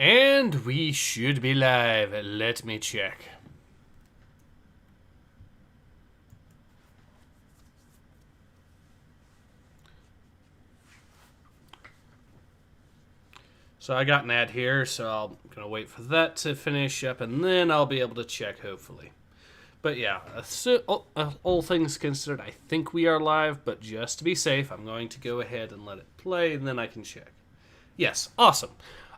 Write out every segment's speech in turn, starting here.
And we should be live. Let me check. So I got an ad here, so I'm going to wait for that to finish up, and then I'll be able to check, hopefully. But yeah, all things considered, I think we are live, but just to be safe, I'm going to go ahead and let it play, and then I can check. Yes, awesome.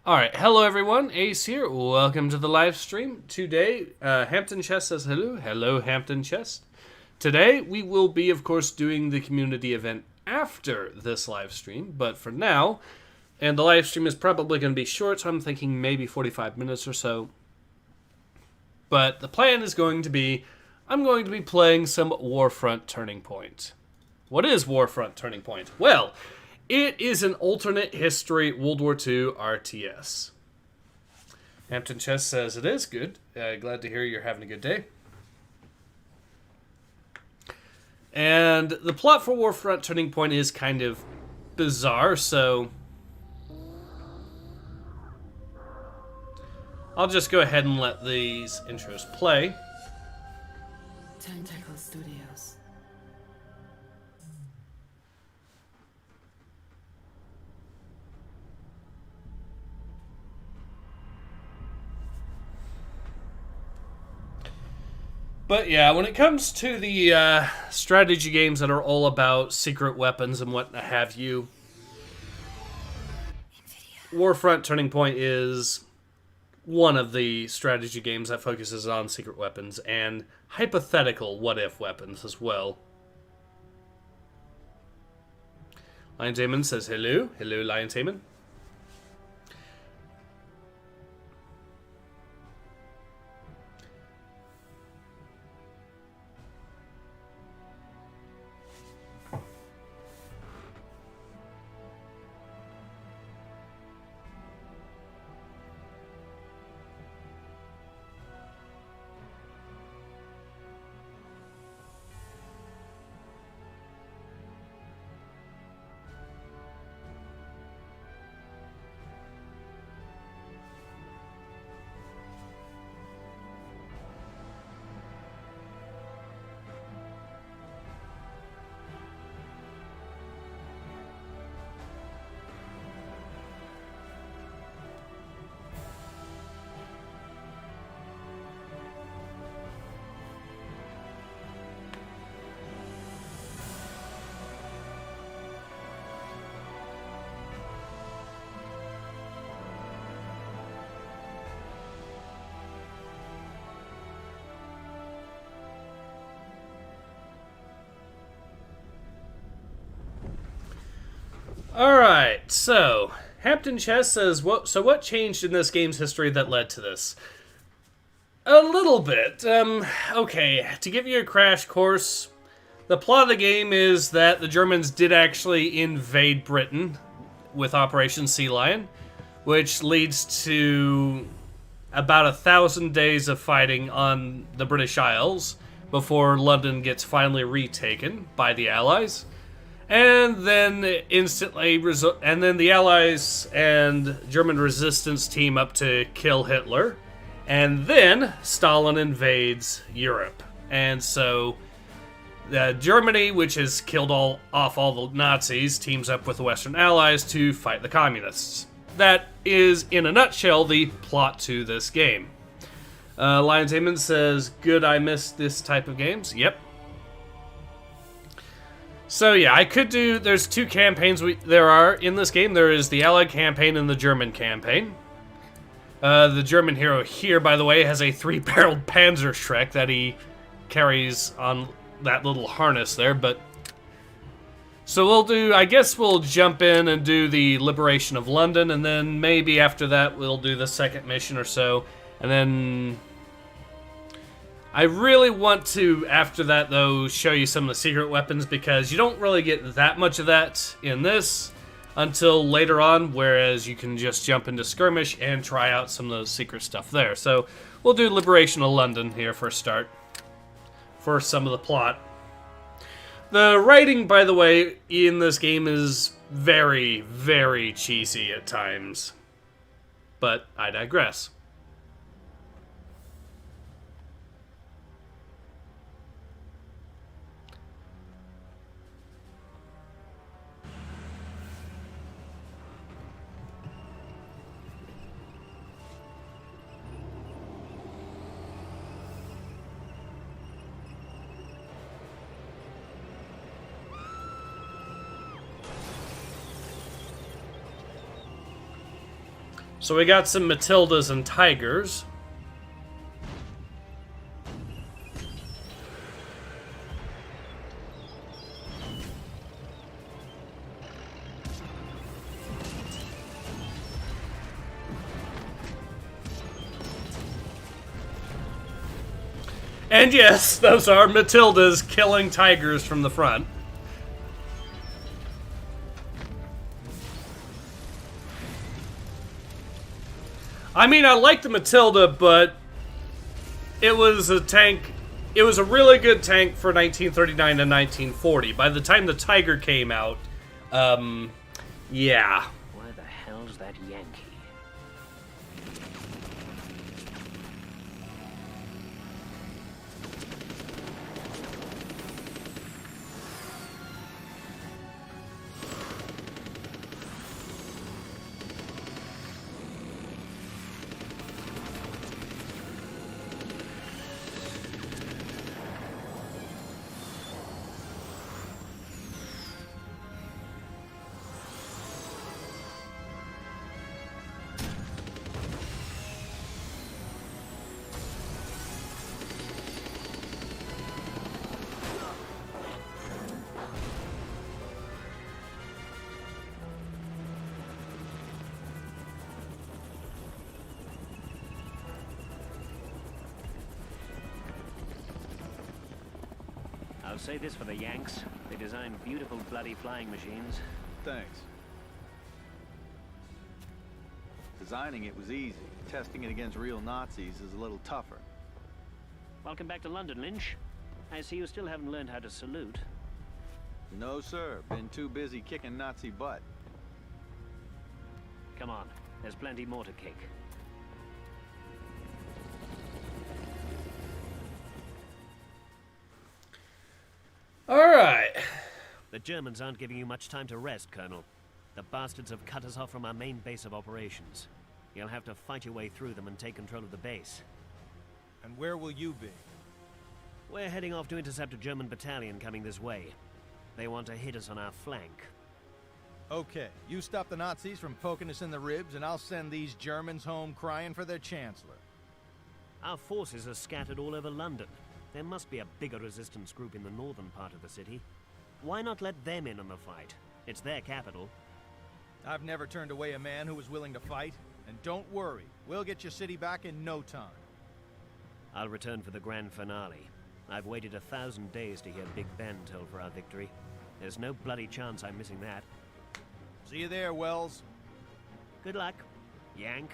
All right, hello everyone, Ace here. Welcome to the live stream. Today, Hampton Chest says hello. Hello, Hampton Chest. Today, we will be, of course, doing the community event after this live stream, but for now... And the live stream is probably going to be short, so I'm thinking maybe 45 minutes or so. But the plan is going to be, I'm going to be playing some Warfront Turning Point. What is Warfront Turning Point? Well, it is an alternate history World War II RTS. Hampton Chess says it is good. Glad to hear you're having a good day. And the plot for Warfront Turning Point is kind of bizarre, so... I'll just go ahead and let these intros play. Tentacle Studios. But yeah, when it comes to the strategy games that are all about secret weapons and what have you, Warfront Turning Point is... one of the strategy games that focuses on secret weapons and hypothetical what-if weapons as well. Lion Damon says hello. Hello, Lion Damon. Alright, so, Hampton Chess says, what changed in this game's history that led to this? A little bit. Okay, to give you a crash course, the plot of the game is that the Germans did actually invade Britain with Operation Sea Lion, which leads to about 1,000 days of fighting on the British Isles before London gets finally retaken by the Allies. And then the Allies and German resistance team up to kill Hitler. And then Stalin invades Europe. And so Germany, which has killed off all the Nazis, teams up with the Western Allies to fight the communists. That is, in a nutshell, the plot to this game. Lions Heyman says, good, I miss this type of games. Yep. So yeah, I could do, there's two campaigns there are in this game. There is the Allied campaign and the German campaign. The German hero here, by the way, has a 3-barreled Panzerschreck that he carries on that little harness there, but... So I guess we'll jump in and do the liberation of London, and then maybe after that we'll do the second mission or so, and then... I really want to, after that, though, show you some of the secret weapons, because you don't really get that much of that in this until later on, whereas you can just jump into Skirmish and try out some of the secret stuff there. So we'll do Liberation of London here for a start, for some of the plot. The writing, by the way, in this game is very, very cheesy at times. But I digress. So we got some Matildas and Tigers. And yes, those are Matildas killing Tigers from the front. I mean, I like the Matilda, but it was a tank. It was a really good tank for 1939 to 1940. By the time the Tiger came out, yeah. Where the hell's that Yankee? I'll say this for the Yanks. They designed beautiful bloody flying machines. Thanks. Designing it was easy. Testing it against real Nazis is a little tougher. Welcome back to London, Lynch. I see you still haven't learned how to salute. No, sir. Been too busy kicking Nazi butt. Come on, there's plenty more to kick. Alright. The Germans aren't giving you much time to rest, Colonel. The bastards have cut us off from our main base of operations. You'll have to fight your way through them and take control of the base. And where will you be? We're heading off to intercept a German battalion coming this way. They want to hit us on our flank. Okay, you stop the Nazis from poking us in the ribs, and I'll send these Germans home crying for their chancellor. Our forces are scattered all over London. There must be a bigger resistance group in the northern part of the city. Why not let them in on the fight? It's their capital. I've never turned away a man who was willing to fight. And don't worry, we'll get your city back in no time. I'll return for the grand finale. I've waited 1,000 days to hear Big Ben tell for our victory. There's no bloody chance I'm missing that. See you there, Wells. Good luck, Yank.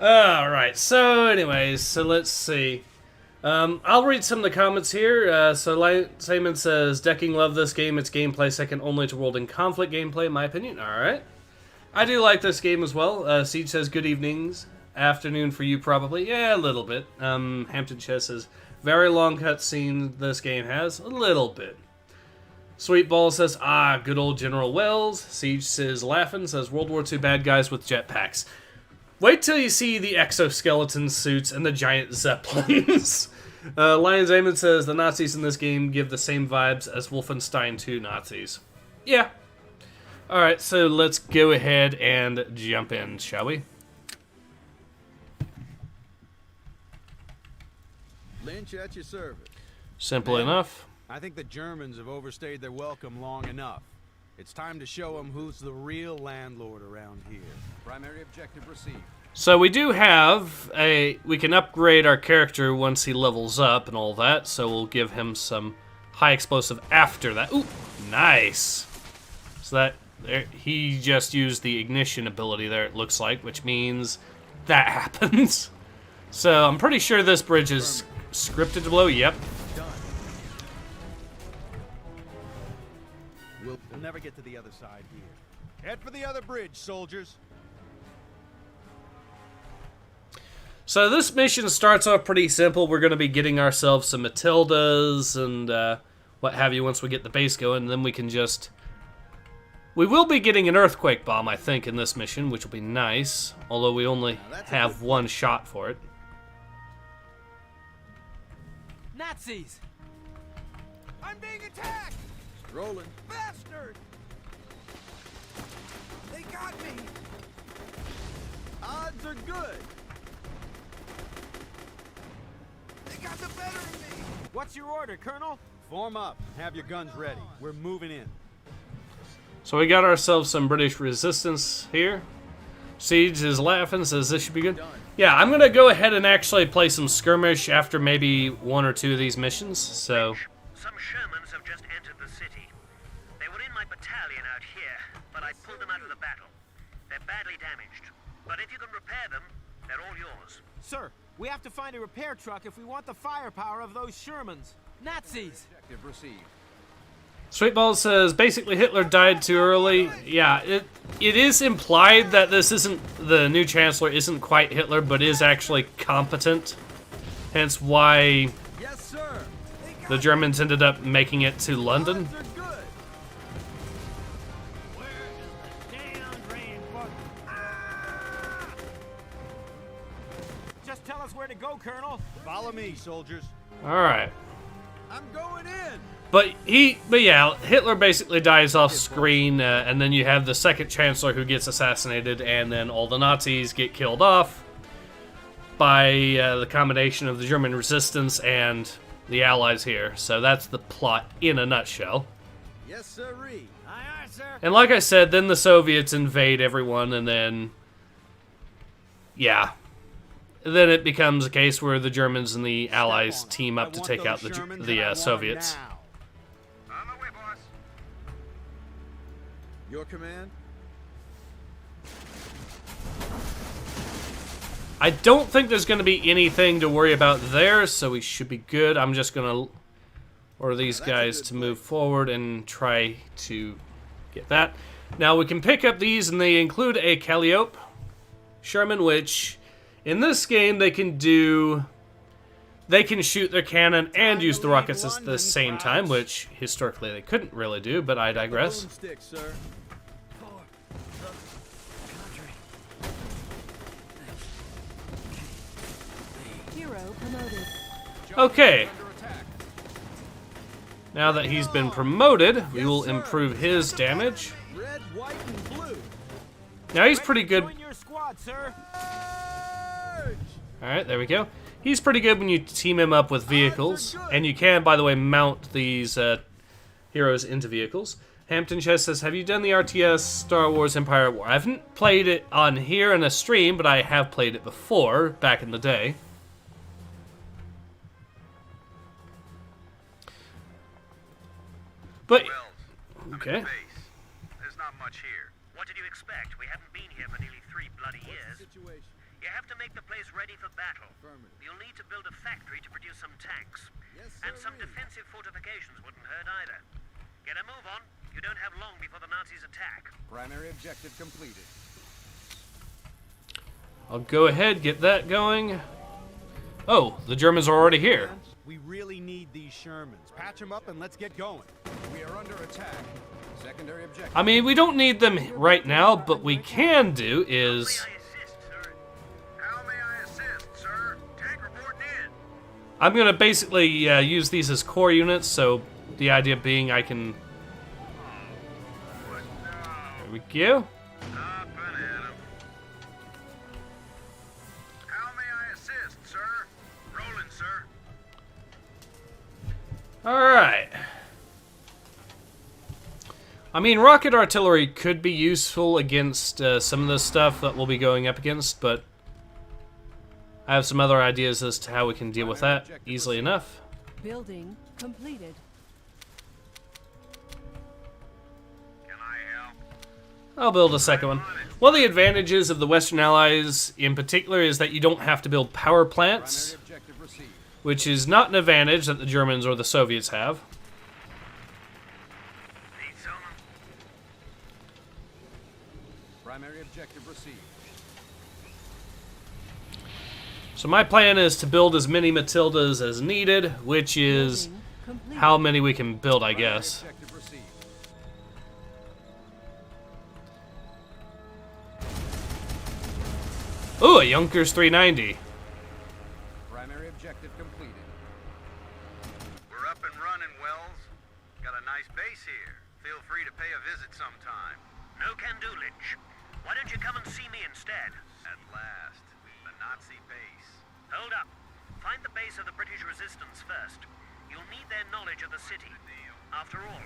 Alright, so anyways, so let's see. I'll read some of the comments here. Simon says, Decking love this game. Its gameplay second only to World in Conflict gameplay, in my opinion. Alright. I do like this game as well. Siege says, good evenings. Afternoon for you, probably. Yeah, a little bit. Hampton Chess says, very long cutscene this game has. A little bit. Sweetball says, good old General Wells. Siege says, laughing, says, World War II bad guys with jetpacks. Wait till you see the exoskeleton suits and the giant zeppelins. Lions Amon says, the Nazis in this game give the same vibes as Wolfenstein 2 Nazis. Yeah. Alright, so let's go ahead and jump in, shall we? Lynch at your service. Simple enough. I think the Germans have overstayed their welcome long enough. It's time to show them who's the real landlord around here. Primary objective received. So we do have we can upgrade our character once he levels up and all that, so we'll give him some high explosive after that. Ooh, nice. So that, he just used the ignition ability there, it looks like, which means that happens. So I'm pretty sure this bridge is scripted to blow, yep. Done. We'll never get to the other side here. Head for the other bridge, soldiers. So this mission starts off pretty simple. We're going to be getting ourselves some Matildas and what have you once we get the base going. And then we can just... We will be getting an earthquake bomb, I think, in this mission, which will be nice. Although we only have one shot for it. Nazis! I'm being attacked! Rolling. Bastard! They got me! Odds are good. They got the better of me! What's your order, Colonel? Form up and have your guns ready. We're moving in. So we got ourselves some British resistance here. Siege is laughing, says this should be good. Yeah, I'm going to go ahead and actually play some skirmish after maybe one or two of these missions, so... Some Shermans have just entered the city. They were in my battalion out here, but I pulled them out of the battle. They're badly damaged. But if you can repair them, they're all yours. Sir, we have to find a repair truck if we want the firepower of those Shermans. Nazis! Objective received. Sweetball says, basically Hitler died too early. Yeah, it is implied that this isn't, the new Chancellor isn't quite Hitler, but is actually competent. Hence why Yes, sir. the Germans ended up making it to London. Odds are good. Where is the damn drain book? Ah! Just tell us where to go, Colonel. Follow me, soldiers. Alright. I'm going in. But yeah, Hitler basically dies off screen, and then you have the second Chancellor who gets assassinated, and then all the Nazis get killed off by the combination of the German resistance and the Allies here. So that's the plot in a nutshell. Yes, sirree. Aye, aye, sir. And like I said, then the Soviets invade everyone, and then, yeah. Then it becomes a case where the Germans and the Allies team up to take out the Soviets. On my way, boss. Your command? I don't think there's going to be anything to worry about there, so we should be good. I'm just going to order these guys to move forward and try to get that. Now, we can pick up these, and they include a Calliope Sherman, which, in this game, they can shoot their cannon and use the rockets at the same time, which, historically, they couldn't really do, but I digress. Boomstick, sir. Hero promoted. Okay. Now that he's been promoted, we will improve his damage. Red, white, and blue. Now he's pretty good. Join your squad, sir. Alright, there we go. He's pretty good when you team him up with vehicles. And you can, by the way, mount these heroes into vehicles. Hampton Chess says, have you done the RTS Star Wars Empire War? I haven't played it on here in a stream, but I have played it before, back in the day. But, okay. There's not much here. What did you expect? We haven't been here for nearly 3 bloody years. You have to make the place ready for battle. You'll need to build a factory to produce some tanks. And some defensive fortifications wouldn't hurt either. Get a move on. You don't have long before the Nazis attack. Primary objective completed. I'll go ahead, get that going. Oh, the Germans are already here. We really need these Shermans. Patch them up and let's get going. We are under attack. Secondary objective. I mean, we don't need them right now, but we can do is... How may I assist, sir? Tank reporting in. I'm going to basically use these as core units, so the idea being I can... There we go. Up and at 'em. How may I assist, sir? Rolling, sir. Alright. I mean, rocket artillery could be useful against some of the stuff that we'll be going up against, but I have some other ideas as to how we can deal with that easily enough. Building completed. Can I help? I'll build a second one. One of the advantages of the Western Allies in particular is that you don't have to build power plants, Primary objective received. which is not an advantage that the Germans or the Soviets have. Primary objective received. So my plan is to build as many Matildas as needed, which is Building complete. how many we can build, I guess. Primary objective received. Ooh, a Junkers 390. Primary objective completed. We're up and running, Wells. Got a nice base here. Feel free to pay a visit sometime. No can do, Lynch. Why don't you come and see me instead? At last, the Nazi base. Hold up. Find the base of the British resistance first. You'll need their knowledge of the city. After all,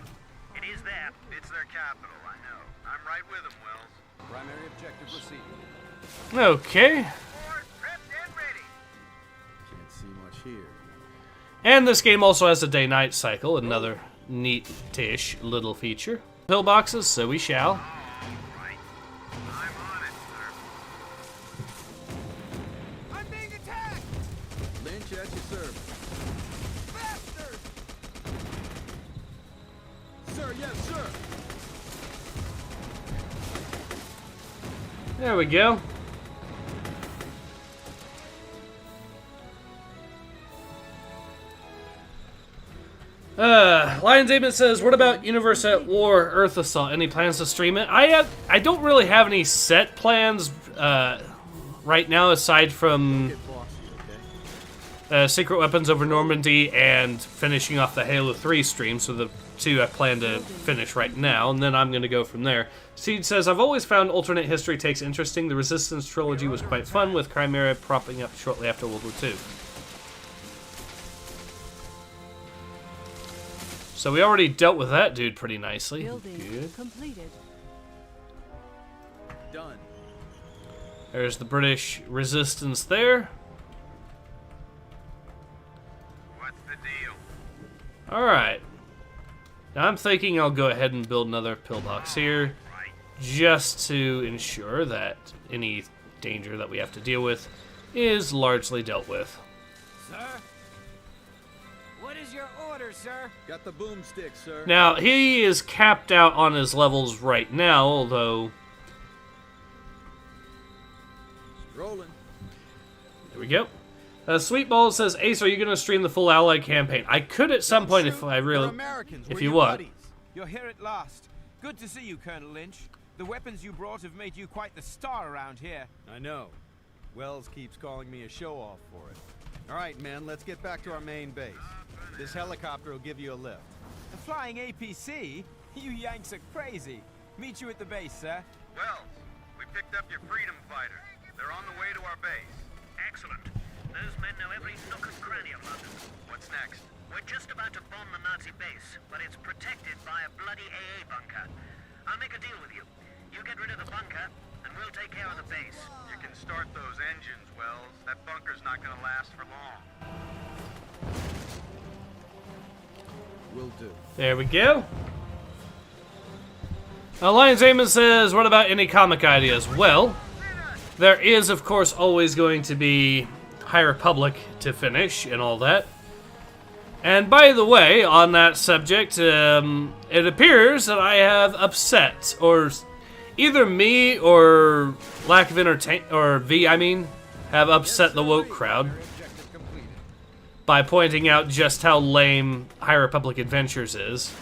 it is there. It's their capital, I know. I'm right with them, Wells. Primary objective received. Okay. Forward, prepped and ready. Can't see much here. And this game also has a day-night cycle, another neat-ish little feature. Pillboxes, so we shall. Right. I'm on it, sir. I'm being attacked! Lynch at your service. Bastard! Sir, yes, sir. There we go. Lions Amen says, what about Universe at War, Earth Assault? Any plans to stream it? I don't really have any set plans right now, aside from Get bossy, okay? Secret Weapons over Normandy and finishing off the Halo 3 stream, so the two I plan to finish right now, and then I'm going to go from there. Seed says, I've always found alternate history takes interesting. The Resistance trilogy was quite fun, with Chimera propping up shortly after World War II. So we already dealt with that dude pretty nicely. Building Good. completed. Done. There's the British Resistance there. What's the deal? Alright. Now I'm thinking I'll go ahead and build another pillbox here, just to ensure that any danger that we have to deal with is largely dealt with. Sir? What is your order, sir? Got the boomstick, sir. Now, he is capped out on his levels right now, although... Rolling. There we go. Sweetball says, Ace, are you going to stream the full Allied campaign? I could at some point if I really... We're Americans. if We're you your want. buddies. You're here at last. Good to see you, Colonel Lynch. The weapons you brought have made you quite the star around here. I know. Wells keeps calling me a show-off for it. All right, men, let's get back to our main base. This helicopter will give you a lift. A flying APC? You Yanks are crazy. Meet you at the base, sir. Wells, we picked up your freedom fighters. They're on the way to our base. Excellent. Those men know every nook and cranny of London. What's next? We're just about to bomb the Nazi base, but it's protected by a bloody AA bunker. I'll make a deal with you. You get rid of the bunker, and we'll take care of the base. You can start those engines, Wells. That bunker's not gonna last for long. Will do. There we go. Lions Amen says, what about any comic ideas? Well, there is, of course, always going to be High Republic to finish and all that. And by the way, on that subject, it appears that I have upset, or either me or lack of entertainment, or V, I mean, have upset the woke crowd Objective completed. by pointing out just how lame High Republic Adventures is.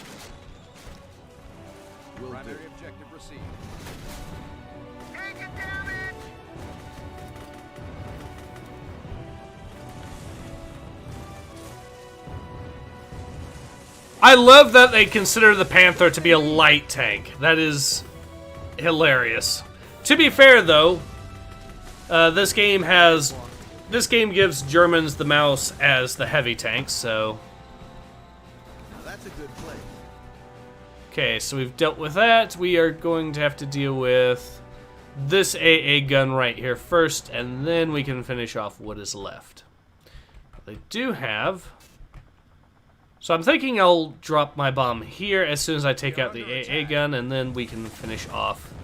Will do. Primary objective received. Take it down, it! I love that they consider the Panther to be a light tank. That is hilarious. To be fair, though, this game gives Germans the Mouse as the heavy tank, so... Now that's a good play. Okay, so we've dealt with that. We are going to have to deal with this AA gun right here first, and then we can finish off what is left. They do have... So I'm thinking I'll drop my bomb here as soon as I take out the AA gun, and then we can finish off.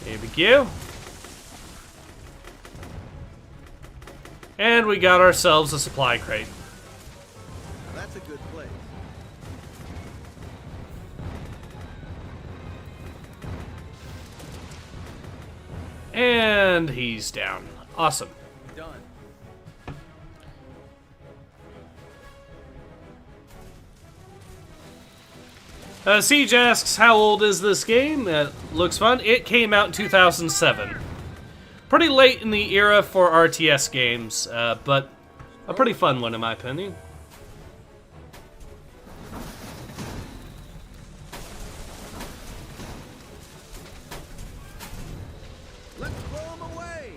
Here we go. And we got ourselves a supply crate. Now that's a good play. And he's down. Awesome. Done. Siege asks, how old is this game? Looks fun. It came out in 2007. Pretty late in the era for RTS games, but a pretty fun one in my opinion. Let's blow them away.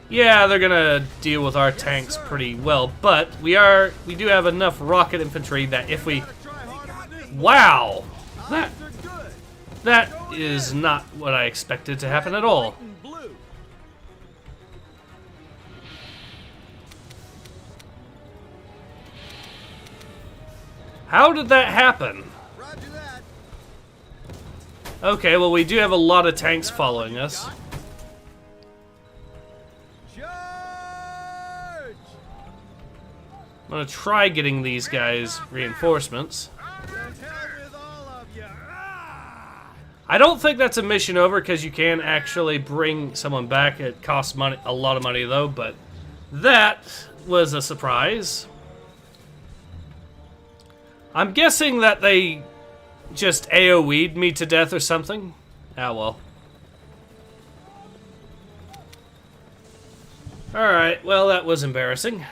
Yeah, they're gonna deal with our tanks pretty well, but we do have enough rocket infantry that if we... Wow! That is not what I expected to happen at all. How did that happen? Okay, well we do have a lot of tanks following us. I'm gonna try getting these guys reinforcements. I don't think that's a mission over because you can actually bring someone back. It costs money, a lot of money though, but that was a surprise. I'm guessing that they just AoE'd me to death or something. Ah well. Alright, well that was embarrassing.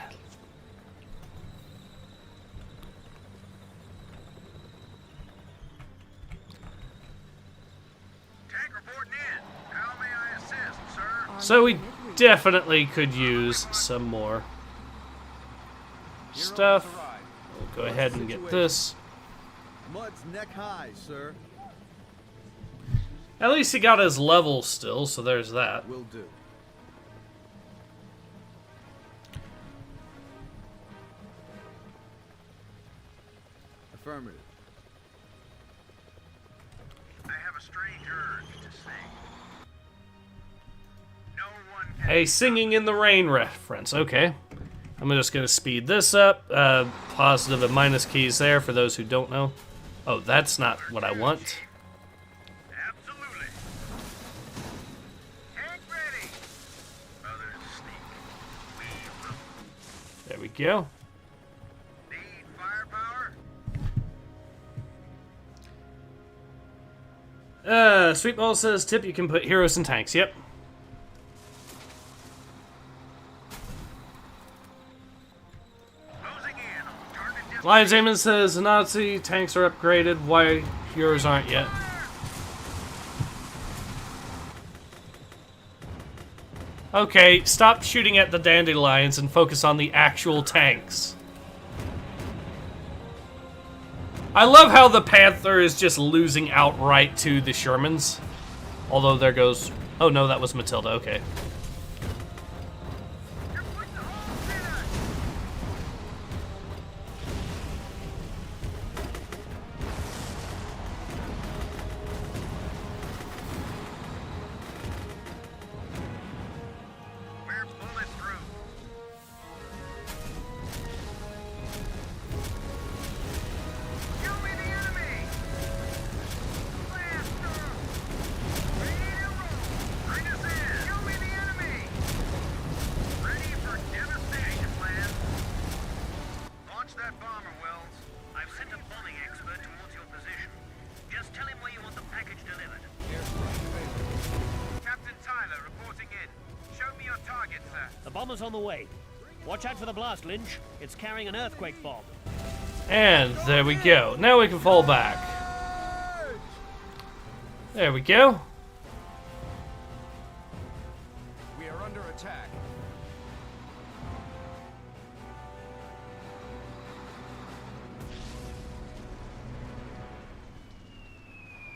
So we definitely could use some more stuff. We'll go ahead and get this. Mud's neck high, sir. At least he got his level still, so there's that. Will do. Affirmative. I have a strange urge to sing. No one can... Hey, singing in the rain reference. Okay. I'm just going to speed this up. Positive and minus keys there for those who don't know. Oh, that's not what I want. Absolutely. Tank ready. Others sneak. We will. There we go. Need firepower? Sweet Ball says, tip, you can put heroes in tanks. Yep. Closing in on target distance. Lions Amen says, Nazi tanks are upgraded. Why yours aren't yet? Okay, stop shooting at the dandelions and focus on the actual tanks. I love how the Panther is just losing outright to the Shermans. Although there goes... Oh no, that was Matilda, okay. We're bulletproof. Show me the enemy. Blast them. Ready to roll. Bring us in. Show me the enemy. Ready for devastation, plan. Launch that bomber, Wells. I've sent a bombing expert towards your position. Just tell him where you want the package delivered. Captain Tyler reporting in. Show me your target, sir. The bomber's on the way. Watch out for the blast, Lynch. It's carrying an earthquake bomb. And there we go. Now we can fall back. There we go. We are under attack.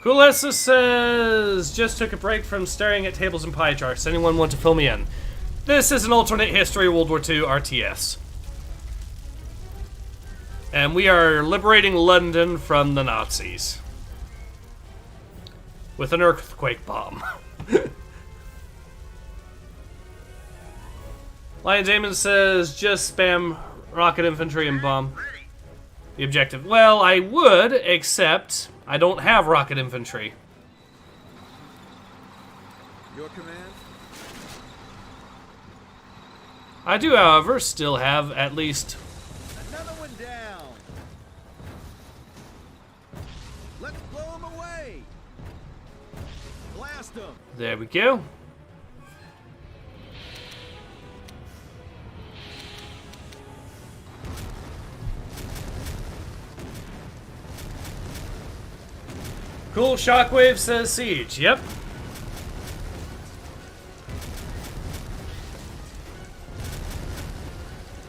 Coolessa says, just took a break from staring at tables and pie charts. Anyone want to fill me in? This is an alternate history World War II RTS. And we are liberating London from the Nazis. With an earthquake bomb. Lion Damon says just spam rocket infantry and bomb Ready. the objective. Well, I would, except I don't have rocket infantry. Your command? I do, however, still have at least... Another one down. Let's blow them away. Blast them. There we go. Cool Shockwave says siege. Yep.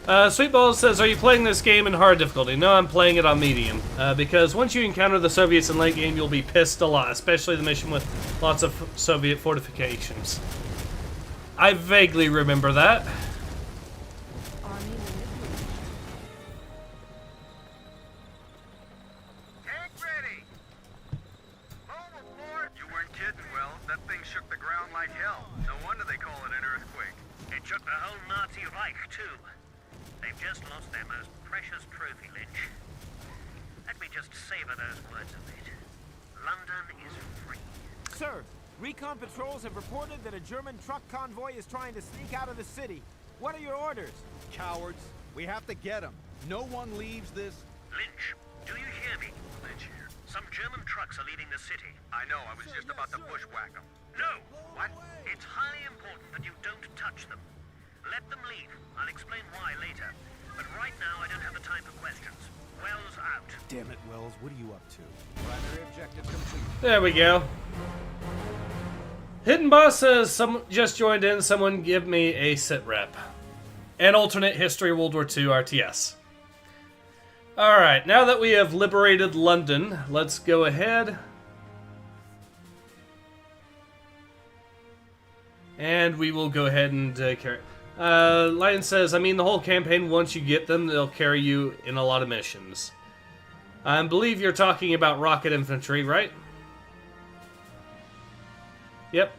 Sweetballs says, are you playing this game in hard difficulty? No, I'm playing it on medium. Because once you encounter the Soviets in late game, you'll be pissed a lot, especially the mission with lots of Soviet fortifications. I vaguely remember that. Army unit ready. Tank ready. Overboard. You weren't kidding, Wells. That thing shook the ground like hell. No wonder they call it an earthquake. It shook the whole Nazi Reich, too. They've just lost their most precious trophy, Lynch. Let me just savor those words a bit. London is free. Sir, recon patrols have reported that a German truck convoy is trying to sneak out of the city. What are your orders? Cowards. We have to get them. No one leaves this. Lynch, do you hear me? Lynch here. Some German trucks are leaving the city. I know, I was just about to bushwhack them. No! What? It's highly important that you don't touch them. Let them leave. I'll explain why later. But right now, I don't have the time for questions. Wells out. Damn it, Wells. What are you up to? Primary objective complete. There we go. Hidden Boss says, some just joined in. Someone give me a sit rep. And alternate history World War II RTS. Alright, now that we have liberated London, let's go ahead. And we will go ahead and carry... Lion says, I mean the whole campaign, once you get them, they'll carry you in a lot of missions. I believe you're talking about rocket infantry, right? Yep.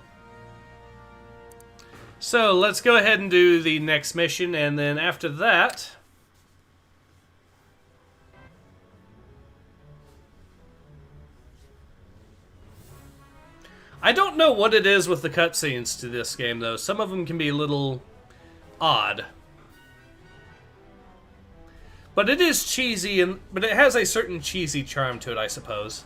So, let's go ahead and do the next mission, and then after that... I don't know what it is with the cutscenes to this game, though. Some of them can be a little odd. But it is cheesy, but it has a certain cheesy charm to it, I suppose.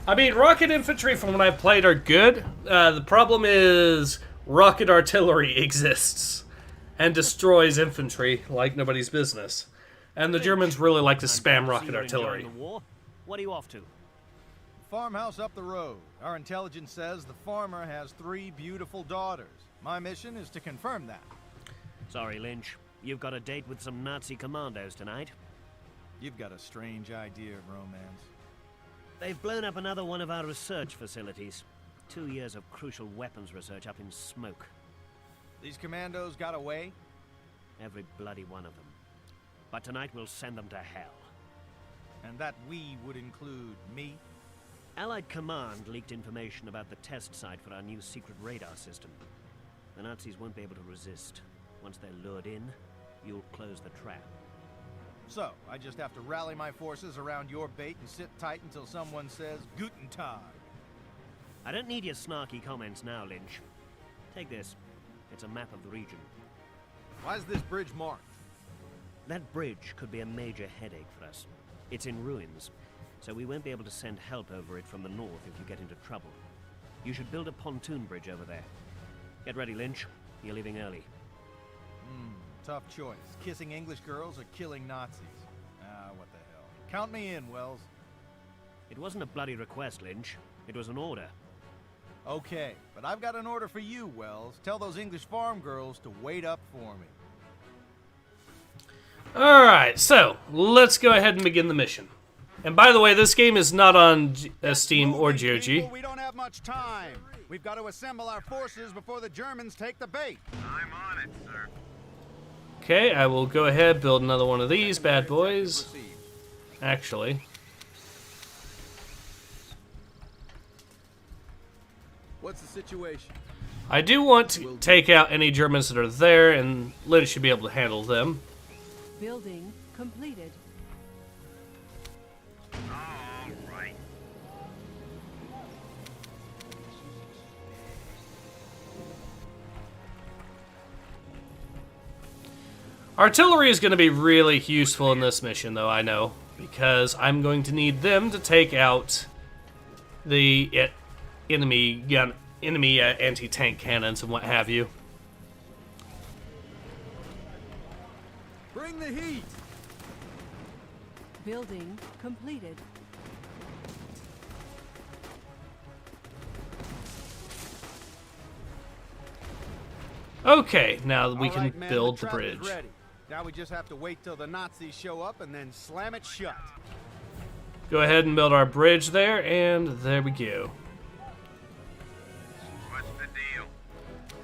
I mean, rocket infantry, from what I've played, are good. The problem is rocket artillery exists and destroys infantry like nobody's business. And the Germans really like to spam rocket artillery. What are you off to? Farmhouse up the road. Our intelligence says the farmer has 3 beautiful daughters. My mission is to confirm that. Sorry, Lynch. You've got a date with some Nazi commandos tonight. You've got a strange idea of romance. They've blown up another one of our research facilities. 2 years of crucial weapons research up in smoke. These commandos got away? Every bloody one of them. But tonight we'll send them to hell. And that we would include me? Allied Command leaked information about the test site for our new secret radar system. The Nazis won't be able to resist. Once they're lured in, you'll close the trap. So, I just have to rally my forces around your bait and sit tight until someone says, Guten Tag. I don't need your snarky comments now, Lynch. Take this. It's a map of the region. Why is this bridge marked? That bridge could be a major headache for us. It's in ruins, so we won't be able to send help over it from the north if you get into trouble. You should build a pontoon bridge over there. Get ready, Lynch. You're leaving early. Tough choice. Kissing English girls or killing Nazis? Ah, what the hell. Count me in, Wells. It wasn't a bloody request, Lynch. It was an order. Okay, but I've got an order for you, Wells. Tell those English farm girls to wait up for me. Alright, so let's go ahead and begin the mission. And by the way, this game is not on Steam or GOG. People, we don't have much time. We've got to assemble our forces before the Germans take the bait. I'm on it, sir. Okay, I will go ahead, build another one of these bad boys. Actually. What's the situation? I do want to take out any Germans that are there, and Lynch should be able to handle them. Building completed. All right. Artillery is going to be really useful in this mission, though, I know. Because I'm going to need them to take out the enemy anti-tank cannons and what have you. Bring the heat. Building completed. Okay, now we All can right, man, build the trap is bridge. ready. Now we just have to wait till the Nazis show up and then slam it shut. Go ahead and build our bridge there, and there we go. What's the deal?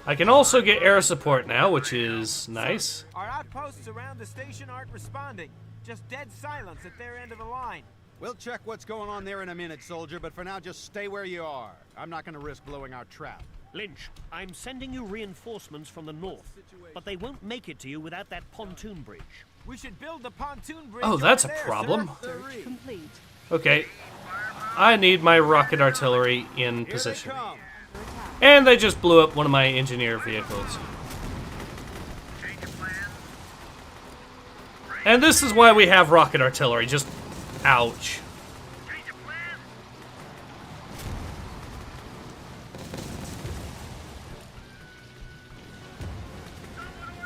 I can also get air support now, which is nice. Our outposts around the station aren't responding. Just dead silence at their end of the line. We'll check what's going on there in a minute, soldier, but for now just stay where you are. I'm not going to risk blowing our trap. Lynch, I'm sending you reinforcements from the north, but they won't make it to you without that pontoon bridge. We should build the pontoon bridge. Oh, that's a over there, problem. sir. Search complete. Okay, I need my rocket artillery in Here position. they come. And they just blew up one of my engineer vehicles. Change of plans? And this is why we have rocket artillery, just ouch. Change of plans?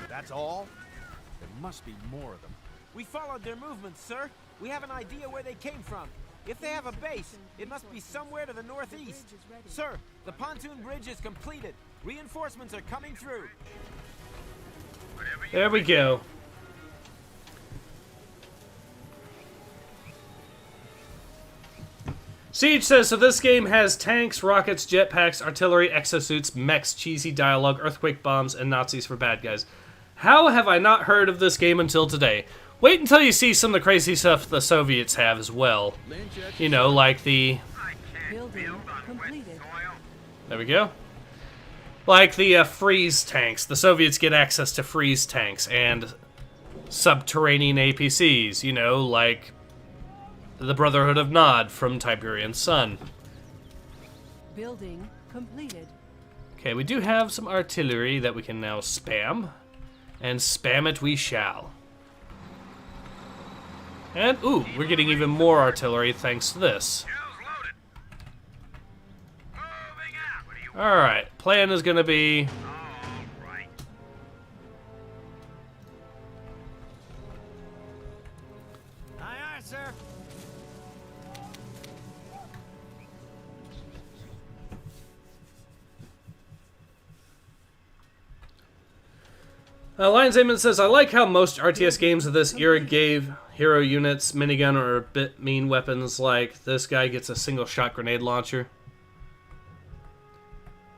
That's all? There must be more of them. We followed their movements, sir. We have an idea where they came from. If they have a base, it must be somewhere to the northeast. Sir, the pontoon bridge is completed. Reinforcements are coming through. There we go. Siege says, so this game has tanks, rockets, jetpacks, artillery, exosuits, mechs, cheesy dialogue, earthquake bombs, and Nazis for bad guys. How have I not heard of this game until today? Wait until you see some of the crazy stuff the Soviets have as well. You know, like the... I can't Building build on completed. wet soil. There we go. Like the freeze tanks. The Soviets get access to freeze tanks and subterranean APCs, you know, like the Brotherhood of Nod from Tiberian Sun. Building completed. Okay, we do have some artillery that we can now spam. And spam it we shall. And, ooh, we're getting even more artillery thanks to this. Shells loaded. Moving out. What do you Alright, plan is gonna be... All right. Aye, aye, sir. Lions Amen says, I like how most RTS games of this era gave hero units minigun or a bit mean weapons, like this guy gets a single shot grenade launcher.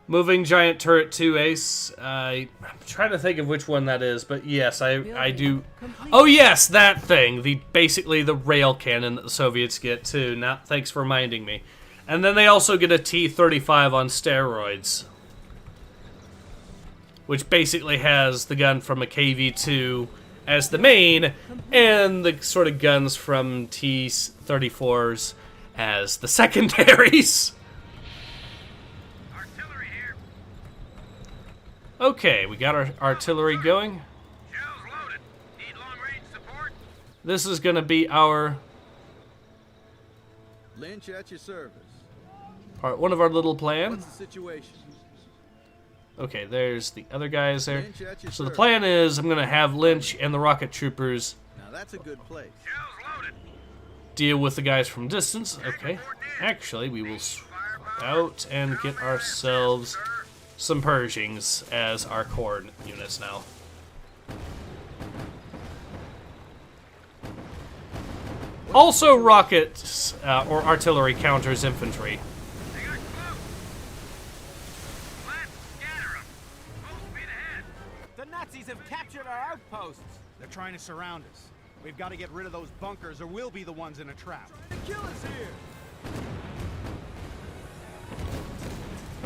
Moving Giant Turret 2 Ace. I'm trying to think of which one that is, but yes, I do. Complete. Oh yes, that thing. Basically the rail cannon that the Soviets get too. Now, thanks for reminding me. And then they also get a T-35 on steroids, which basically has the gun from a KV-2 as the main, and the sort of guns from T-34s as the secondaries. Artillery here. Okay, we got our artillery going. Shells loaded. Need long-range support? This is going to be our Lynch at your service. one of our little plan. What's the situation? Okay, there's the other guys there. Lynch at your So the service. plan is I'm going to have Lynch and the rocket troopers Now that's a good place. Shells loaded. deal with the guys from distance. Okay, actually, we will swap out and get ourselves some Pershings as our core units now. Also, rockets or artillery counters infantry. They got close. Let's scatter them. Full speed ahead. The Nazis have captured our outposts. They're trying to surround us. We've got to get rid of those bunkers or we'll be the ones in a trap. Kill us here.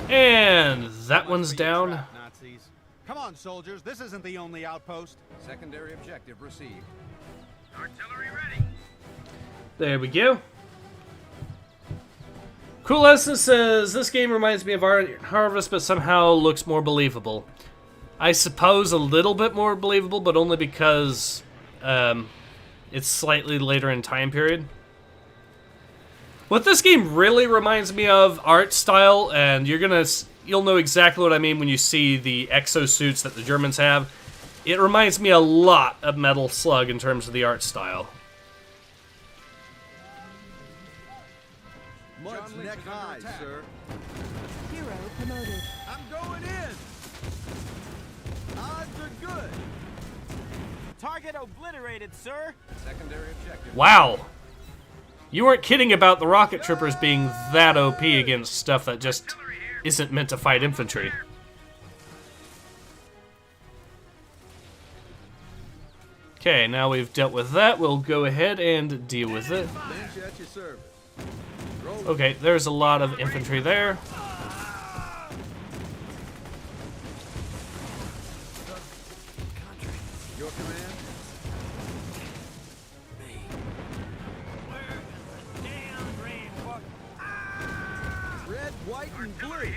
And that one's For your down. trap, Nazis. Come on, soldiers. This isn't the only outpost. Secondary objective received. Artillery ready. There we go. Cool Essence says, this game reminds me of Harvest, but somehow looks more believable. I suppose a little bit more believable, but only because it's slightly later in time period. What this game really reminds me of, art style, and you'll know exactly what I mean when you see the exosuits that the Germans have. It reminds me a lot of Metal Slug in terms of the art style. Mud's neck high, sir. Hero promoted. I'm going in. Odds are good. Target obliterated, sir. Secondary objective. Wow. You weren't kidding about the rocket troopers being that OP against stuff that just isn't meant to fight infantry. Okay, now we've dealt with that, we'll go ahead and deal with it. Lynch at your service. Okay, there's a lot of infantry there. Your command? Red, white, and blue.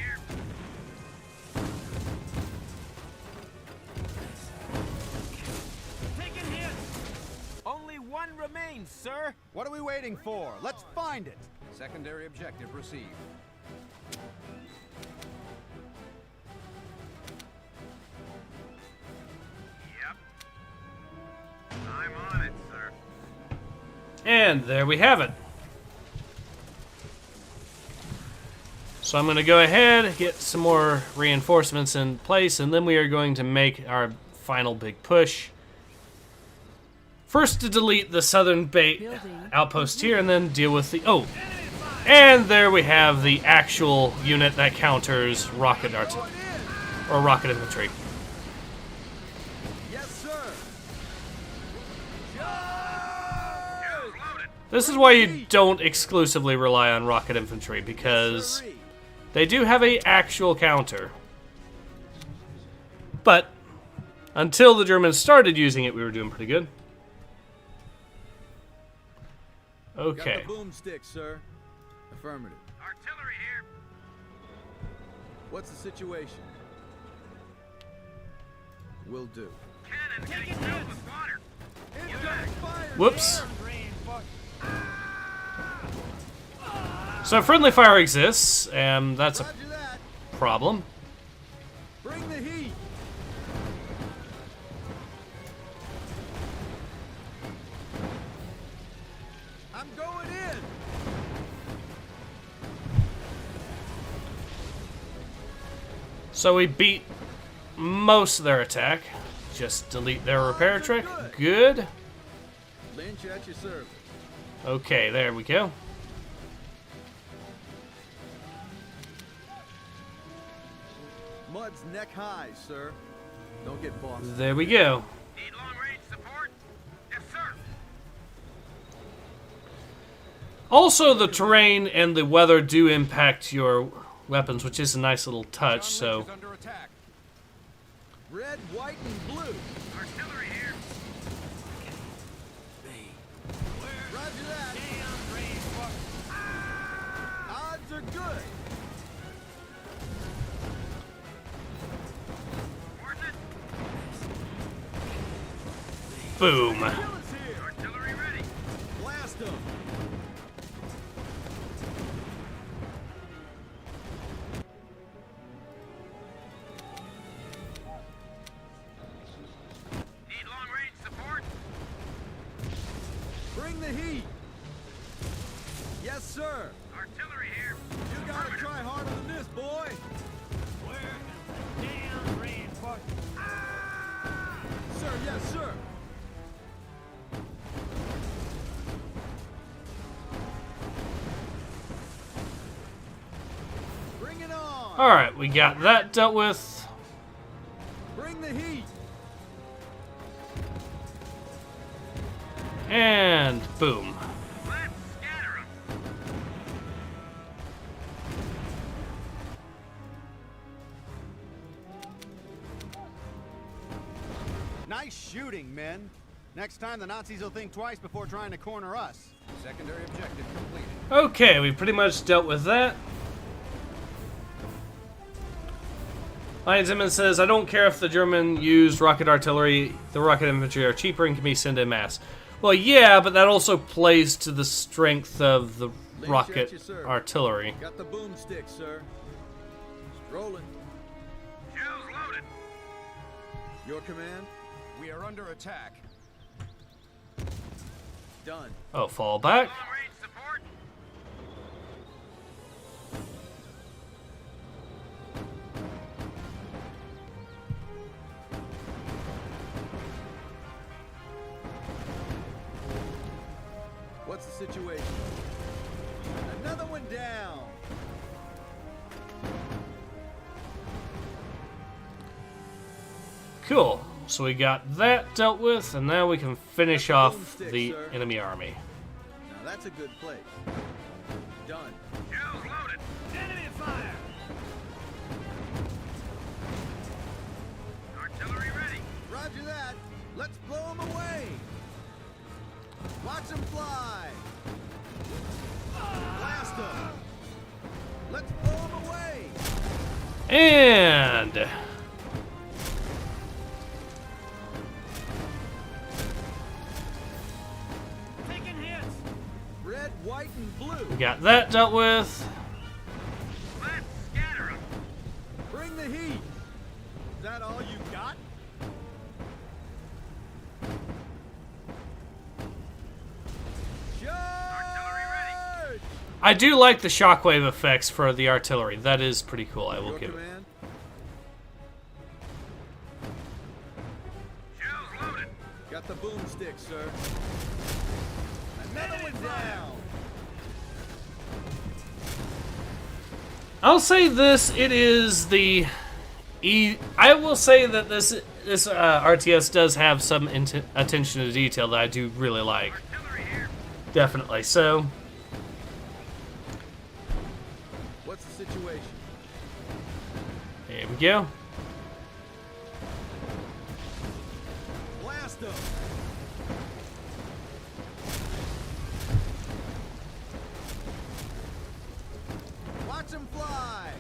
Only one remains, sir. What are we waiting for? Let's find it. Secondary objective received. Yep. I'm on it, sir. And there we have it. So I'm going to go ahead, get some more reinforcements in place, and then we are going to make our final big push. First to delete the southern outpost here, and then deal with the... Oh! And there we have the actual unit that counters rocket artillery, or rocket infantry. Yes, sir. Shells loaded. This is why you don't exclusively rely on rocket infantry, because they do have an actual counter. But until the Germans started using it, we were doing pretty good. Okay. Got the boomstick, sir. Affirmative. Artillery here. What's the situation? Will do. Cannon getting filled with water. Incoming fire! Whoops. So friendly fire exists, and that's a Roger that. problem. Bring the heat. I'm going in. So we beat most of their attack. Just delete their repair trick. Good. Lynch at your service. Okay, there we go. Mud's neck high, sir. Don't get bossed. There we go. Need long-range support? Yes, sir. Also, the terrain and the weather do impact your weapons, which is a nice little touch, so... Under attack. Red, white, and blue. Artillery here. Roger that. Odds are good. boom. Artillery ready. Blast them! Need long-range support? Bring the heat! Yes, sir! Artillery here. You gotta try harder than this, boy! Damn reinforcement. Sir, yes, sir! Bring it on! Alright, we got that dealt with. Bring the heat! And boom. Let's scatter 'em. Nice shooting, men. Next time, the Nazis will think twice before trying to corner us. Secondary objective completed. Okay, we pretty much dealt with that. Lions Inman says, I don't care if the German used rocket artillery, the rocket infantry are cheaper and can be sent en masse. Well, yeah, but that also plays to the strength of the rocket artillery. Got the boomstick, sir. Rolling. Shells loaded. Your command? We are under attack. Done. Oh, fall back. Long-range support? What's the situation? Another one down. Cool. So we got that dealt with, and now we can finish off boomstick, the sir. enemy army. Now that's a good place. Done. Shells loaded. Enemy fire. Artillery ready. Roger that. Let's blow them away. Watch them fly. Blast them. Let's blow them away. And Taking hits. Red, white, and blue. we got that dealt with. Let's scatter 'em. Bring the heat. Is that all you got? Artillery ready. Charge! I do like the shockwave effects for the artillery. That is pretty cool, I will Your give it. command? Shells loaded. Got the boomstick, sir. Another one down. I'll say this, it is the I will say that this RTS does have some attention to detail that I do really like. Artillery here. Definitely. So, What's the situation? here we go. Blast them. Watch them fly.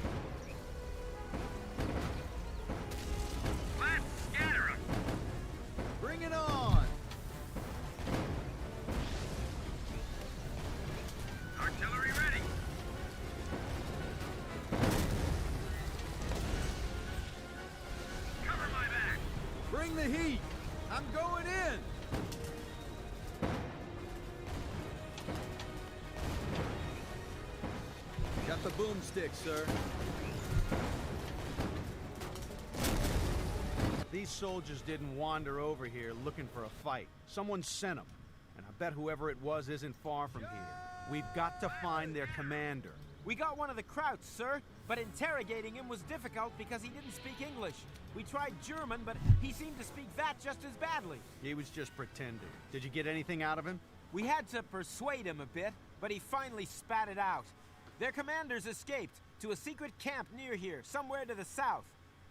Let's scatter 'em. Bring it on. Artillery ready. Cover my back. Bring the heat. I'm going in. Got the boomstick, sir. These soldiers didn't wander over here looking for a fight. Someone sent them. And I bet whoever it was isn't far from here. We've got to find their commander. We got one of the Krauts, sir, but interrogating him was difficult because he didn't speak English. We tried German, but he seemed to speak that just as badly. He was just pretending. Did you get anything out of him? We had to persuade him a bit, but he finally spat it out. Their commanders escaped to a secret camp near here, somewhere to the south.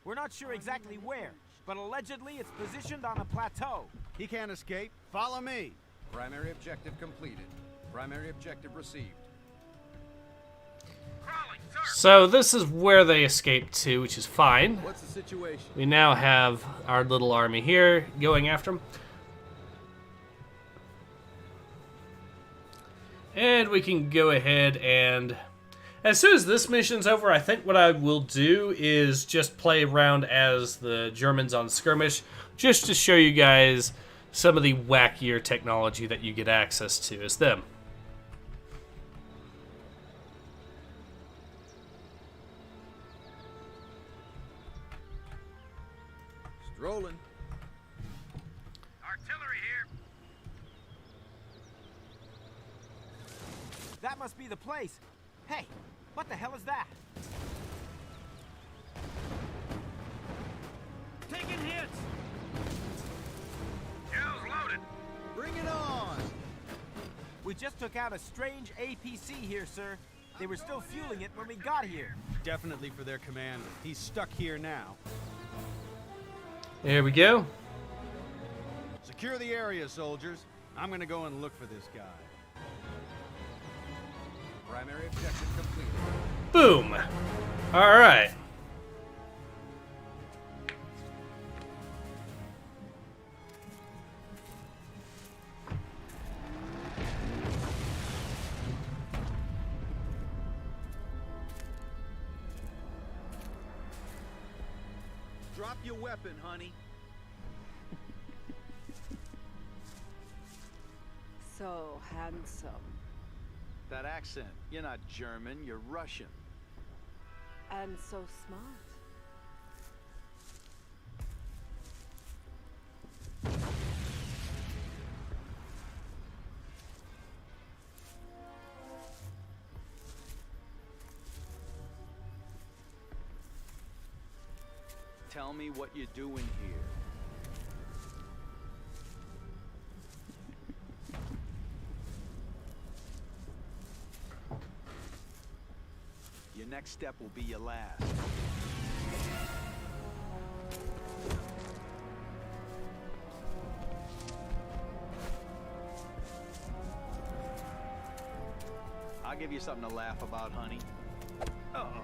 We're not sure exactly where, but allegedly it's positioned on a plateau. He can't escape. Follow me. Primary objective completed. Primary objective received. Crawling, sir. So this is where they escaped to, which is fine. What's the situation? We now have our little army here going after them. And we can go ahead and... As soon as this mission's over, I think what I will do is just play around as the Germans on skirmish, just to show you guys some of the wackier technology that you get access to as them. Strolling. Artillery here. That must be the place. Hey, what the hell is that? Taking hits! Shells loaded. Bring it on! We just took out a strange APC here, sir. They were still fueling it when we got here. Definitely for their commander. He's stuck here now. There we go. Secure the area, soldiers. I'm gonna go and look for this guy. Primary objective completed. Boom. All right. Drop your weapon, honey. So handsome. That accent. You're not German, you're Russian. And so smart. Tell me what you're doing here. Your next step will be your last. I'll give you something to laugh about, honey. Uh-oh.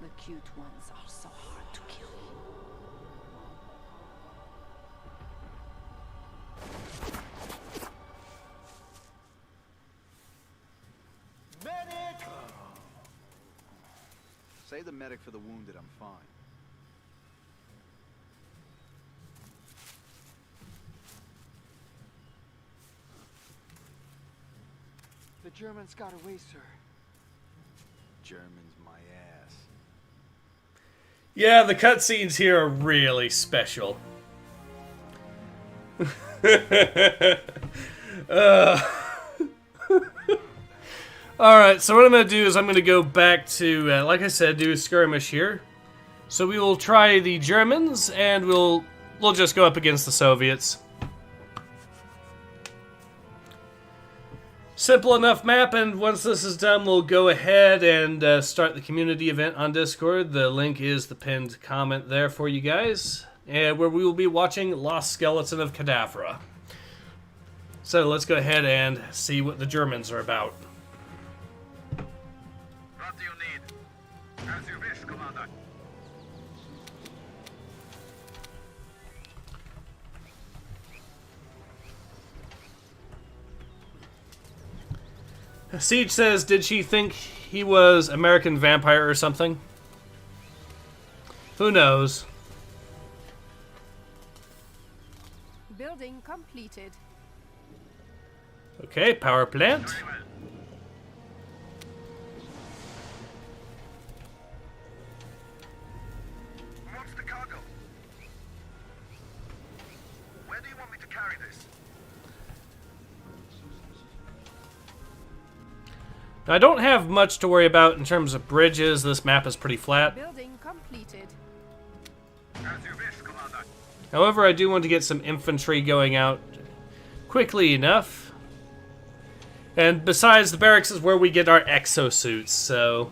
The cute ones are so hard to kill. Medic! Save the medic for the wounded, I'm fine. The Germans got away, sir. German's my ass. Yeah, the cutscenes here are really special. Alright, so what I'm going to do is I'm going to go back to, like I said, do a skirmish here. So we will try the Germans, and we'll just go up against the Soviets. Simple enough map, and once this is done, we'll go ahead and start the community event on Discord. The link is the pinned comment there for you guys, and where we will be watching Lost Skeleton of Cadavra. So let's go ahead and see what the Germans are about. What do you need? As you wish, Commander. Siege says, did she think he was American Vampire or something? Who knows? Building completed. Okay, power plant. Very well. What's the cargo? Where do you want me to carry this? I don't have much to worry about in terms of bridges. This map is pretty flat. Building completed. As you wish, Commander. However, I do want to get some infantry going out quickly enough. And besides, the barracks is where we get our exosuits, so...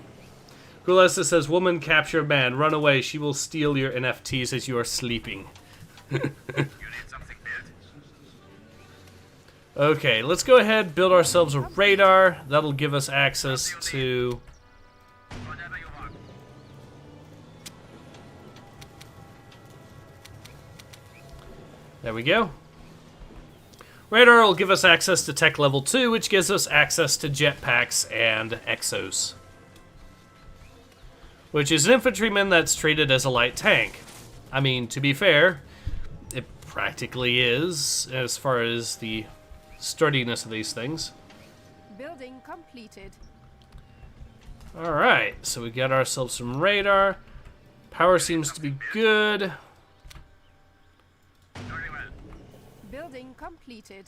Gulessa says, woman capture man, run away, she will steal your NFTs as you are sleeping. You need something built? Okay, let's go ahead, build ourselves a radar. That'll give us access to... Whatever you want. There we go. Radar will give us access to tech level 2, which gives us access to jetpacks and exos. Which is an infantryman that's treated as a light tank. I mean, to be fair, it practically is, as far as the sturdiness of these things. Building completed. Alright, so we got ourselves some radar. Power seems to be good. Very well. Building completed.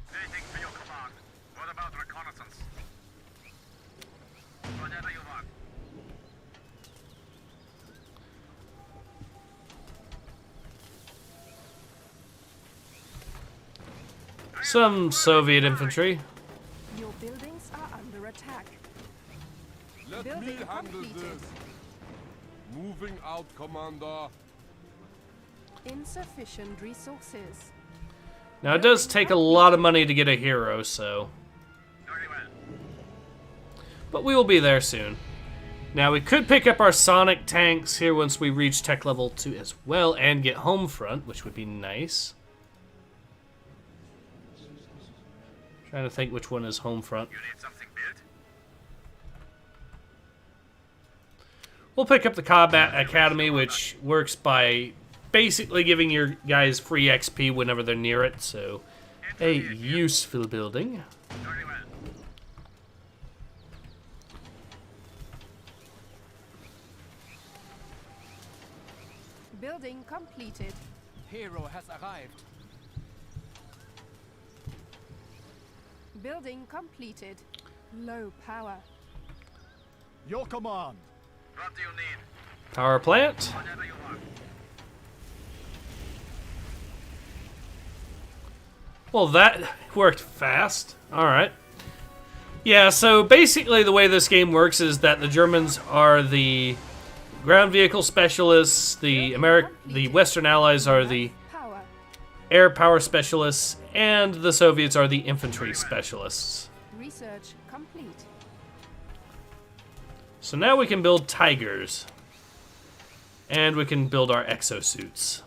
Anything for your command. What about reconnaissance? Whatever you want. Some Soviet infantry. Your buildings are under attack. Let Building me handle completed. this. Moving out, Commander. Insufficient resources. Now, it does take a lot of money to get a hero, so... Very well. But we will be there soon. Now, we could pick up our Sonic tanks here once we reach tech level 2 as well, and get home front, which would be nice. Trying to think which one is home front. You need something built? We'll pick up the Combat Academy, which works by basically giving your guys free XP whenever they're near it, so a useful building. Very well. Building completed. Hero has arrived. Building completed. Low power. Your command. What do you need? Power plant. Whatever you want. Well, that worked fast. Alright. Yeah, so basically the way this game works is that the Germans are the ground vehicle specialists, the Western Allies are the Power. air power specialists, and the Soviets are the infantry specialists. Research complete. So now we can build Tigers. And we can build our exosuits.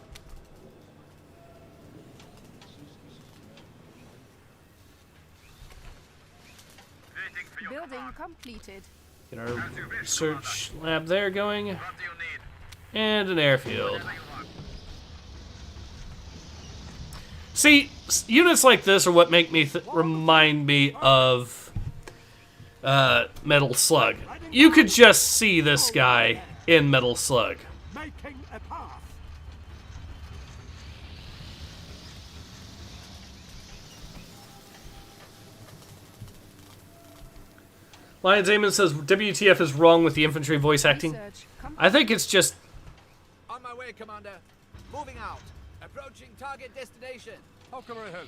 Anything for your Building command. completed. Get our research lab there going. What do you need? And an airfield. Whatever you want. See, units like this are what make me remind me of Metal Slug. You could just see this guy in Metal Slug. Making a path. Lions Amon says, WTF is wrong with the infantry voice acting. Research complete. I think it's just... On my way, Commander. Moving out. Approaching target destination. How can I help?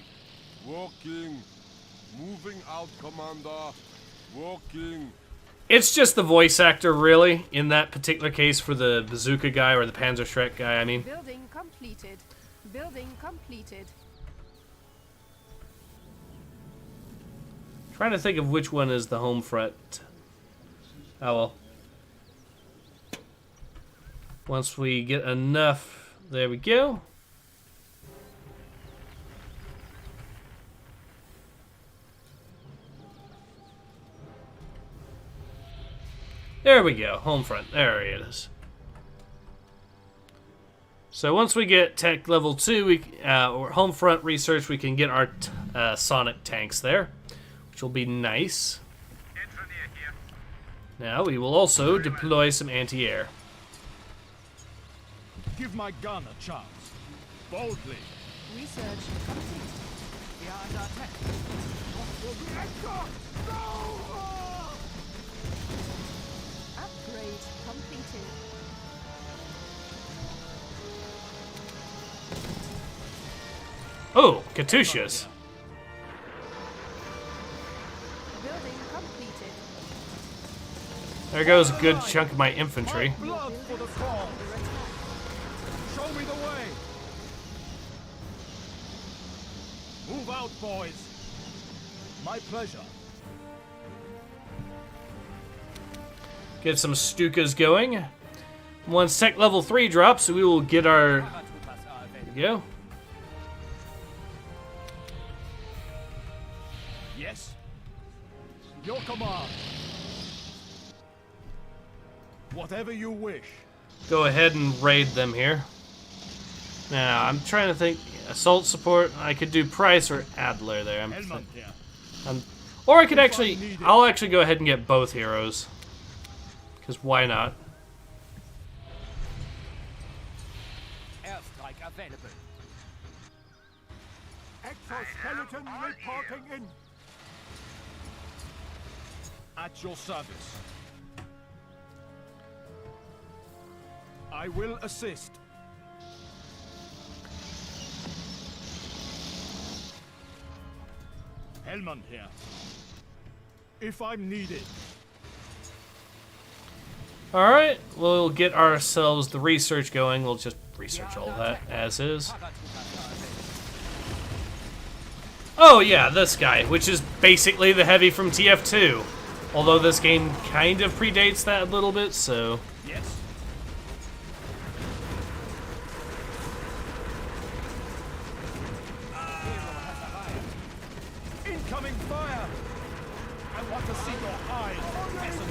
Walking. Moving out, Commander. Walking. It's just the voice actor, really, in that particular case for the Bazooka guy or the Panzerschreck guy, I mean. Building completed. Building completed. Trying to think of which one is the home front. Oh well. Once we get enough, there we go. There we go, home front. There it is. So once we get tech level 2, or home front research, we can get our Sonic tanks there, which will be nice. Engineer here. Now we will also deploy some anti-air. Give my gun a chance. Boldly. Research complete. We are under attack. Upgrade completed. Oh, Katyushas. There goes a good chunk of my infantry. Blood for the cause. Show me the way. Move out, boys. My pleasure. Get some Stukas going. Once tech level 3 drops, we will get our... There we go. Yes. Your command. Whatever you wish. Go ahead and raid them here. Now, I'm trying to think. Assault support. I could do Price or Adler there. Or I could actually... I'll actually go ahead and get both heroes. Because why not? Airstrike available. Exoskeleton reporting in. At your service. I will assist. Helmand here. If I'm needed. Alright, we'll get ourselves the research going. We'll just research all that as is. Oh yeah, this guy, which is basically the heavy from TF2. Although this game kind of predates that a little bit, so... Yes. Incoming fire! I want to see your eyes, peasant.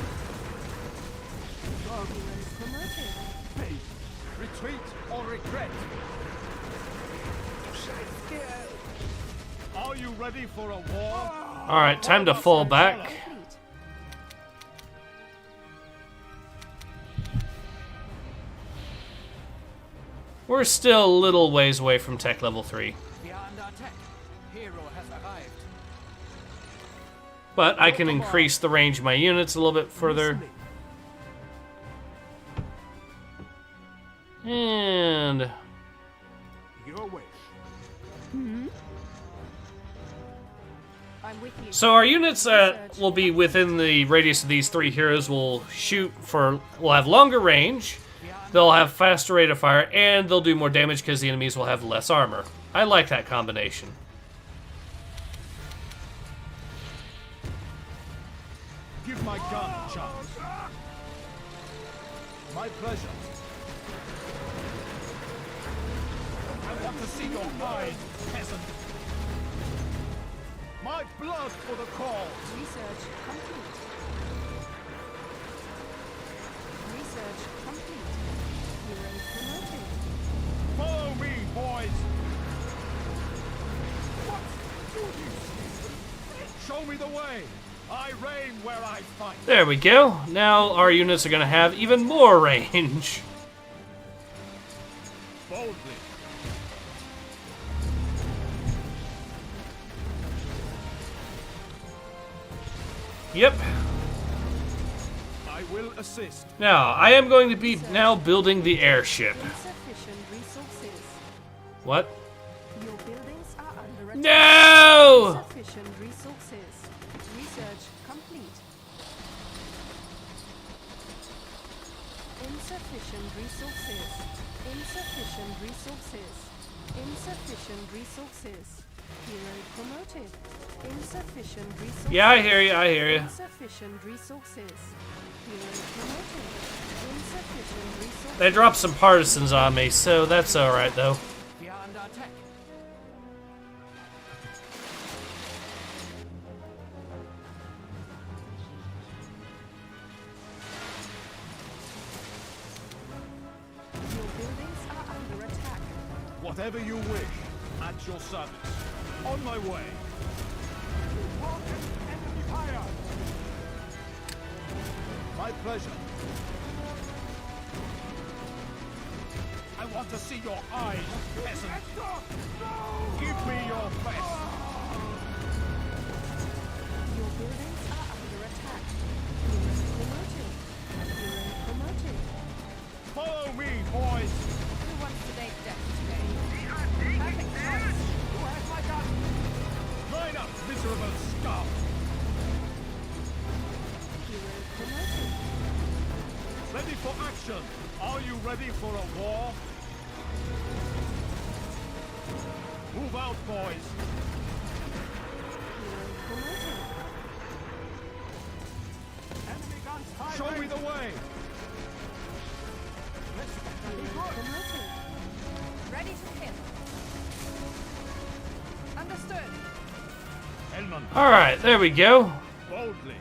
Please, retreat or regret. Are you ready for a war? Alright, time to fall back. We're still a little ways away from tech level 3. We are under attack. Hero has arrived. But I can increase the range of my units a little bit further. And... Your wish. I'm with you. So our units that will be within the radius of these 3 heroes will will have longer range, they'll have faster rate of fire, and they'll do more damage because the enemies will have less armor. I like that combination. Give my gun a chance. My pleasure. I want to see your eyes, peasant. My blood for the cause. Research complete. Research complete. Hero promoted. Follow me, boys. What do you see? Show me the way. I reign where I fight. There we go. Now our units are going to have even more range. Boldly. Yep. I will assist. Now, I am going to be now building the airship. Insufficient resources. What? Your buildings are under attack. No! Insufficient resources. Research complete. Insufficient resources. Insufficient resources. Insufficient resources. Hero promoted. Insufficient resources. Yeah, I hear you, I hear you. Insufficient resources. Hero promoted. Insufficient resources. They dropped some partisans on me, so that's alright though. We are under attack. Your buildings are under attack. Whatever you wish, at your service. On my way. Enemy fire. My pleasure. I want to see your eyes, peasant. Give me your best. Your buildings are under attack. Hero promoted. Hero promoted. Follow me, boys. Who wants to make death today? Perfect choice. Who has my gun? Line up, miserable scum. Hero promoted. Ready for action. Are you ready for a war? Move out, boys. Enemy guns high Show me range. the way. Ready to hit. Understood. Hellman, Alright, there we go. boldly.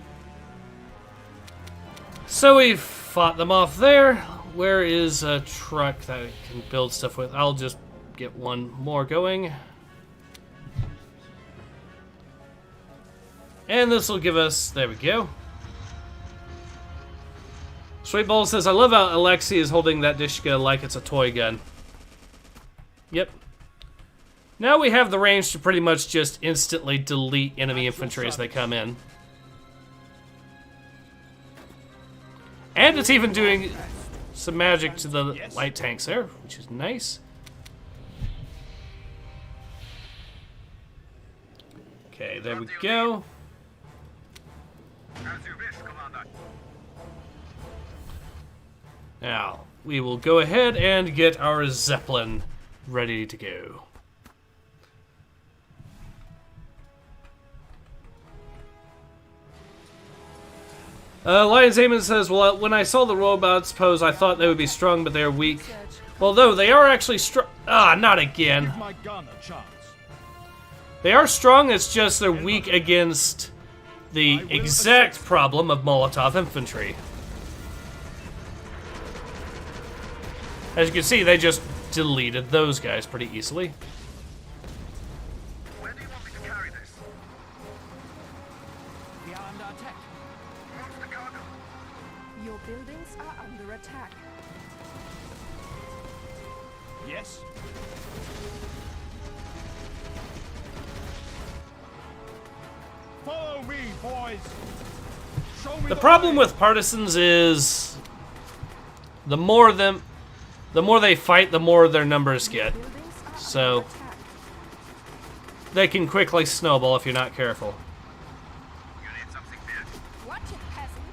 So we've fought them off there. Where is a truck that I can build stuff with? I'll just get one more going. And this will give us... There we go. Sweet Bowl says, I love how Alexi is holding that Dishka like it's a toy gun. Yep. Now we have the range to pretty much just instantly delete enemy infantry as they come in. And it's even doing some magic to the light tanks there, which is nice. Okay, there we go. As you wish, Commander. Now, we will go ahead and get our Zeppelin ready to go. Lions Aemon says, well, when I saw the robots pose, I thought they would be strong, but they're weak. Well, though, they are actually strong. Ah, not again. Give my gun a chance. They are strong, it's just they're weak against the exact problem of Molotov infantry. As you can see, they just deleted those guys pretty easily. Where do you want me to carry this? We are under attack. What's the cargo? Your buildings are under attack. Yes. Follow me, boys. Show me The problem with partisans is the more they fight, the more their numbers get. Buildings are So under attack. they can quickly snowball if you're not careful. You need something built. Watch it, peasant.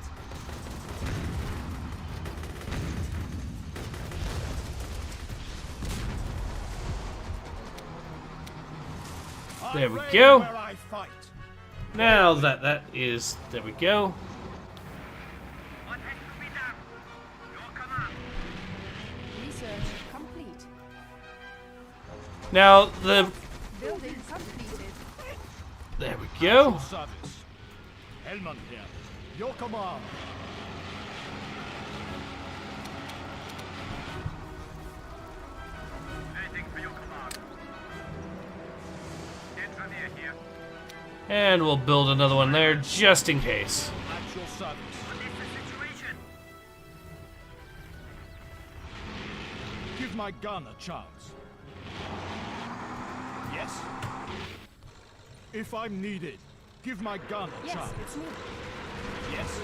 There we I go. reign where I fight. Now that is, there we go. What has to be done? Your command. Research complete. Now the, Building completed. there we go. Service. Hellman here. Your command. Anything for your command. Engineer here. And we'll build another one there just in case. At your service. What is the situation? Give my gun a chance. Yes? If I'm needed, give my gun a Yes, chance. it's me. Yes?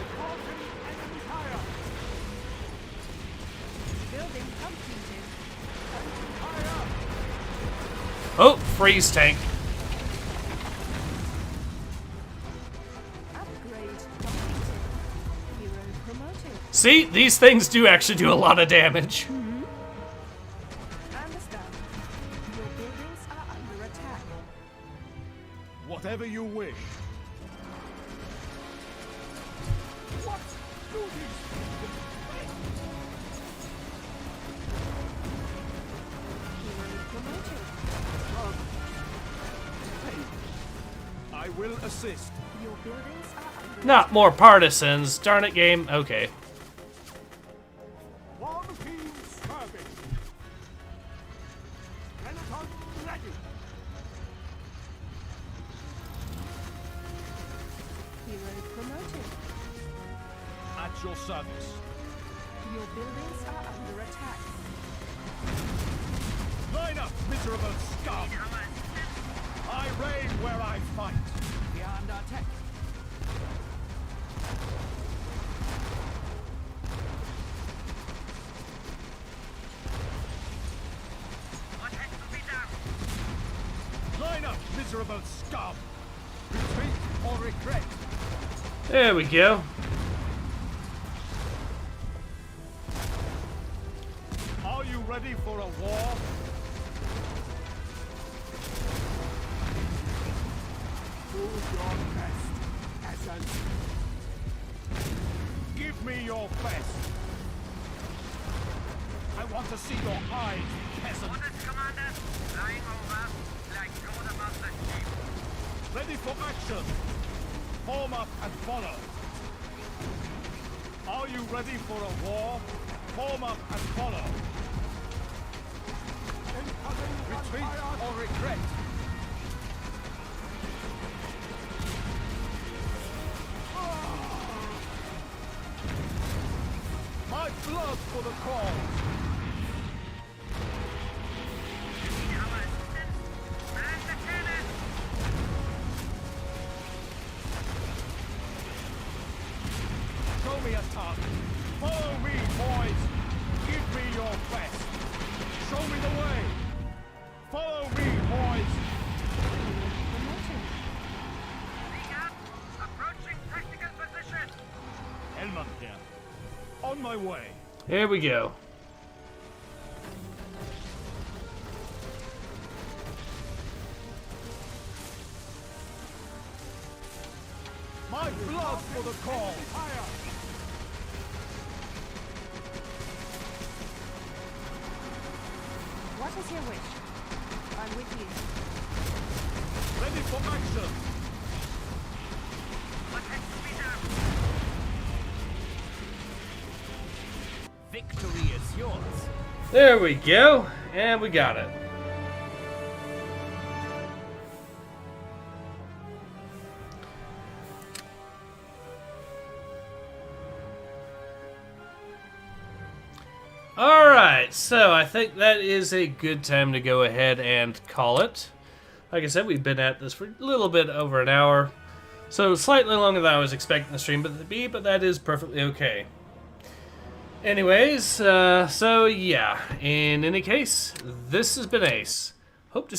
Enemy fire. Building completed. Fire. Oh, freeze tank. Upgrade completed. Hero promoted. See, these things do actually do a lot of damage. Understand. Your buildings are under attack. Whatever you wish. What? Do this. Hero promoted. I will assist. Your buildings are under Not more partisans. Darn it, game. Okay. One team serving. Skeleton ready. Hero promoted. At your service. Your buildings are under attack. Line up, miserable scum! I reign where I fight. We are under attack. What has to be done? Line up, miserable scum! Retreat or regret. There we go. ready for a war? Do your best, peasant. Give me your best. I want to see your eyes, peasant. Orders, Commander. Flying over like quartermaster sheep. Ready for action. Form up and follow. Are you ready for a war? Form up and follow. Retreat or regret. My blood for the cause. Our assistance. Man the cannon. Show me a tug. Follow me, boys. Give me your best. Show me the way. Follow me, boys. Speak up. Approaching tactical position. Hellman here. On my way. Here we go. My blood for the cause. What is your wish? I'm with you. Ready for action. What has to be done? Victory is yours. There we go. And we got it. Alright, so I think that is a good time to go ahead and call it. Like I said, we've been at this for a little bit over an hour. So slightly longer than I was expecting the stream to be, but that is perfectly okay. Anyways, so yeah, in any case, this has been Ace.